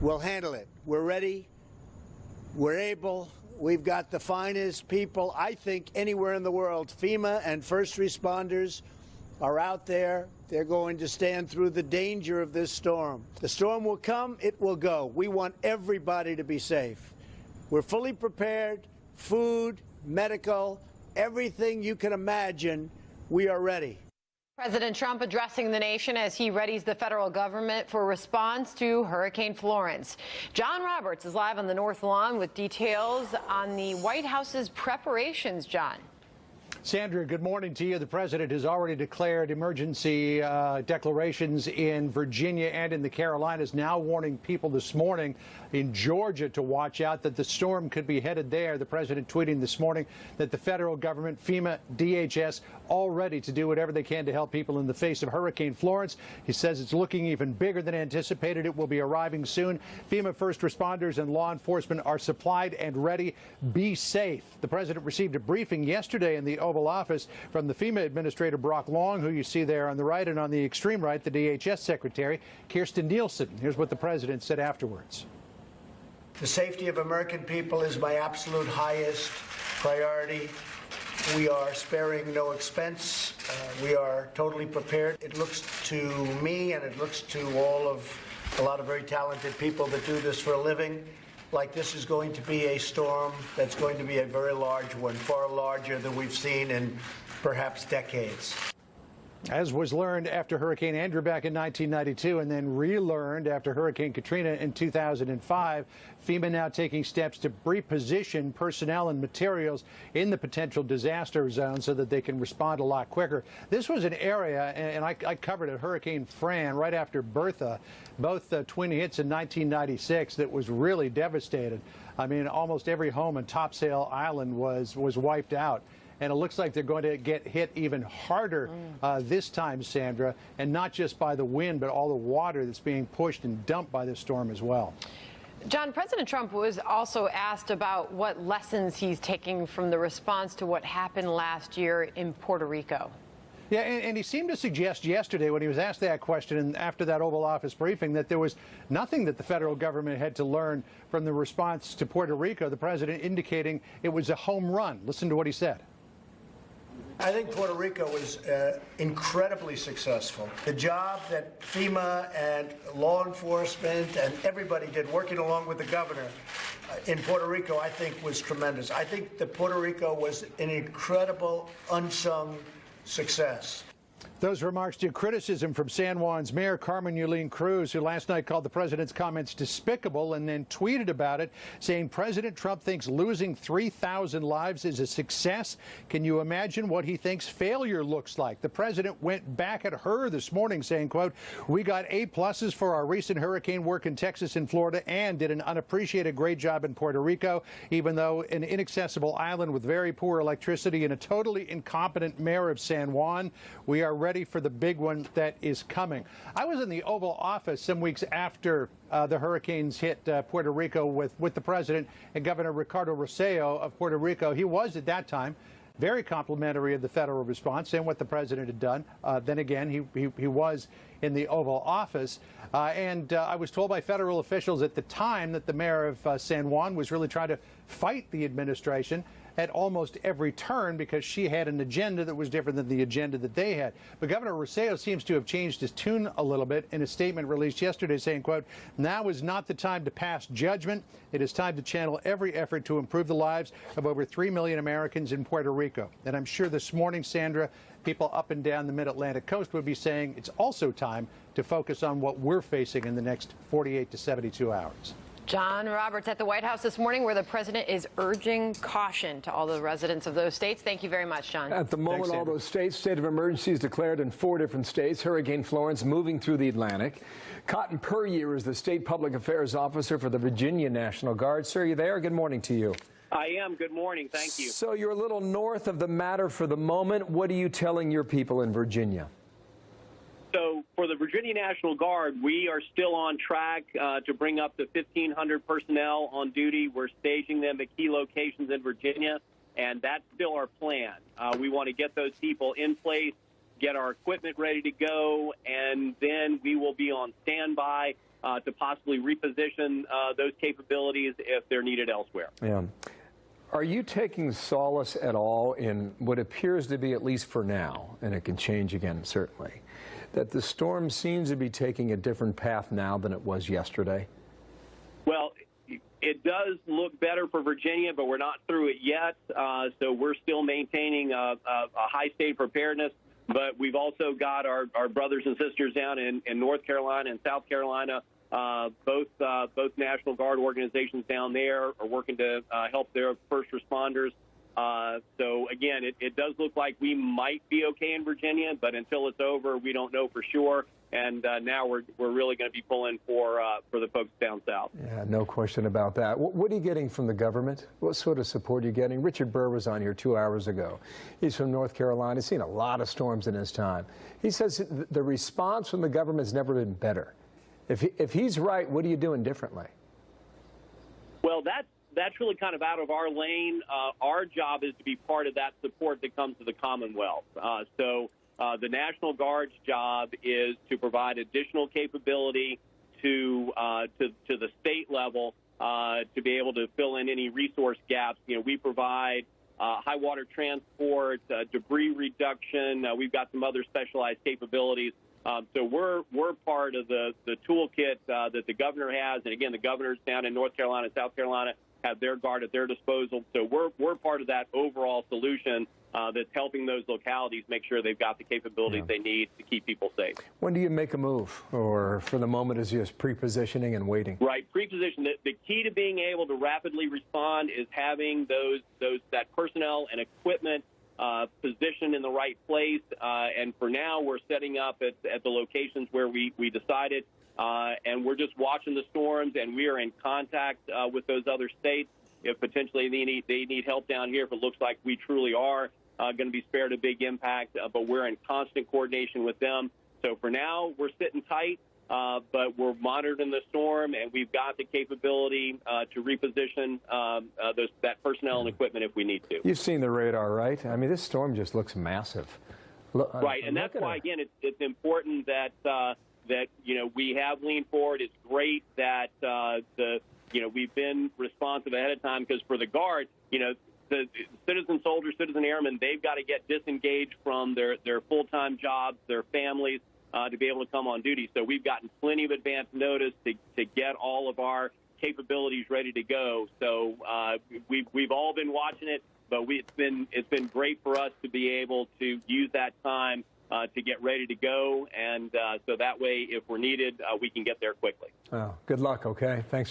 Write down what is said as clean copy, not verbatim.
We'll handle it. We're ready. We're able. We've got the finest people, I think, anywhere in the world. FEMA and first responders are out there. They're going to stand through the danger of this storm. The storm will come. It will go. We want everybody to be safe. We're fully prepared. Food, medical, everything you can imagine, we are ready. President Trump addressing the nation as he readies the federal government for a response to Hurricane Florence. John Roberts is live on the North Lawn with details on the White House's preparations. John. Sandra, good morning to you. The president has already declared emergency declarations in Virginia and in the Carolinas, now warning people this morning in Georgia to watch out that the storm could be headed there. The president tweeting this morning that the federal government, FEMA, DHS, all ready to do whatever they can to help people in the face of Hurricane Florence. He says it's looking even bigger than anticipated. It will be arriving soon. FEMA first responders and law enforcement are supplied and ready. Be safe. The president received a briefing yesterday in the Oval Office from the FEMA Administrator Brock Long, who you see there on the right, and on the extreme right, the DHS Secretary, Kirstjen Nielsen. Here's what the president said afterwards. The safety of American people is my absolute highest priority. We are sparing no expense. We are totally prepared. It looks to me, and it looks to a lot of very talented people that do this for a living, like this is going to be a storm that's going to be a very large one, far larger than we've seen in perhaps decades. As was learned after Hurricane Andrew back in 1992 and then relearned after Hurricane Katrina in 2005, FEMA now taking steps to reposition personnel and materials in the potential disaster zone so that they can respond a lot quicker. This was an area, and I covered it, Hurricane Fran, right after Bertha, both twin hits in 1996, that was really devastated. I mean, almost every home on Topsail Island was wiped out. And it looks like they're going to get hit even harder this time, Sandra, and not just by the wind, but all the water that's being pushed and dumped by this storm as well. John, President Trump was also asked about what lessons he's taking from the response to what happened last year in Puerto Rico. Yeah, and he seemed to suggest yesterday when he was asked that question and after that Oval Office briefing that there was nothing that the federal government had to learn from the response to Puerto Rico, the president indicating it was a home run. Listen to what he said. I think Puerto Rico was incredibly successful. The job that FEMA and law enforcement and everybody did working along with the governor in Puerto Rico, I think, was tremendous. I think that Puerto Rico was an incredible, unsung success. Those remarks to criticism from San Juan's Mayor Carmen Yulín Cruz, who last night called the president's comments despicable and then tweeted about it, saying President Trump thinks losing 3,000 lives is a success. Can you imagine what he thinks failure looks like? The president went back at her this morning saying, quote, "We got A+ for our recent hurricane work in Texas and Florida and did an unappreciated great job in Puerto Rico, even though an inaccessible island with very poor electricity and a totally incompetent mayor of San Juan. We are ready for the big one that is coming." I was in the Oval Office some weeks after the hurricanes hit Puerto Rico with the president and Governor Ricardo Rosselló of Puerto Rico. He was at that time very complimentary of the federal response and what the president had done. Then again, he was in the Oval Office. And I was told by federal officials at the time that the mayor of San Juan was really trying to fight the administration at almost every turn because she had an agenda that was different than the agenda that they had. But Governor Rosselló seems to have changed his tune a little bit in a statement released yesterday saying, quote, "Now is not the time to pass judgment. It is time to channel every effort to improve the lives of over 3 million Americans in Puerto Rico." And I'm sure this morning, Sandra, people up and down the mid-Atlantic coast would be saying it's also time to focus on what we're facing in the next 48 to 72 hours. John Roberts at the White House this morning, where the president is urging caution to all the residents of those states. Thank you very much, John. At the moment, all those states, state of emergency is declared in 4 different states. Hurricane Florence moving through the Atlantic. Cotton Puryear is the state public affairs officer for the Virginia National Guard. Sir, are you there? Good morning to you. I am. Good morning. Thank you. So you're a little north of the matter for the moment. What are you telling your people in Virginia? So for the Virginia National Guard, we are still on track to bring up to 1,500 personnel on duty. We're staging them at key locations in Virginia, and that's still our plan. We want to get those people in place get our equipment ready to go, and then we will be on standby to possibly reposition those capabilities if they're needed elsewhere. Yeah. Are you taking solace at all in what appears to be, at least for now, and it can change again certainly, that the storm seems to be taking a different path now than it was yesterday? Well, it does look better for Virginia, but we're not through it yet. So we're still maintaining a high state of preparedness. But we've also got our brothers and sisters down in North Carolina and South Carolina. Both National Guard organizations down there are working to help their first responders. So, again, it does look like we might be okay in Virginia, but until it's over, we don't know for sure. And now we're really going to be pulling for the folks down south. Yeah, no question about that. What are you getting from the government? What sort of support are you getting? Richard Burr was on here 2 hours ago. He's from North Carolina. He's seen a lot of storms in his time. He says the response from the government has never been better. If he's right, what are you doing differently? Well, that's really kind of out of our lane. Our job is to be part of that support that comes to the Commonwealth. The National Guard's job is to provide additional capability to the state level to be able to fill in any resource gaps. You know, we provide high water transport, debris reduction. We've got some other specialized capabilities. So we're part of the toolkit that the governor has, and again, the governors down in North Carolina and South Carolina have their guard at their disposal. So we're part of that overall solution that's helping those localities make sure they've got the capabilities they need to keep people safe. When do you make a move, or for the moment is just pre-positioning and waiting? Right, pre-position. The key to being able to rapidly respond is having that personnel and equipment positioned in the right place. And for now, we're setting up at the locations where we decided. And we're just watching the storms, and we are in contact with those other states. If potentially they need help down here, if it looks like we truly are going to be spared a big impact, but we're in constant coordination with them. So for now, we're sitting tight, but we're monitoring the storm, and we've got the capability to reposition that personnel and equipment if we need to. You've seen the radar, right? I mean, this storm just looks massive. Right, and that's why, again, it's important that we have leaned forward. It's great that we've been responsive ahead of time, because for the Guard, the citizen soldiers, citizen airmen, they've got to get disengaged from their full-time jobs, their families, to be able to come on duty. So we've gotten plenty of advance notice to get all of our capabilities ready to go. So we've all been watching it, but it's been great for us to be able to use that time to get ready to go, and so that way, if we're needed, we can get there quickly. Oh, good luck, okay? Thanks.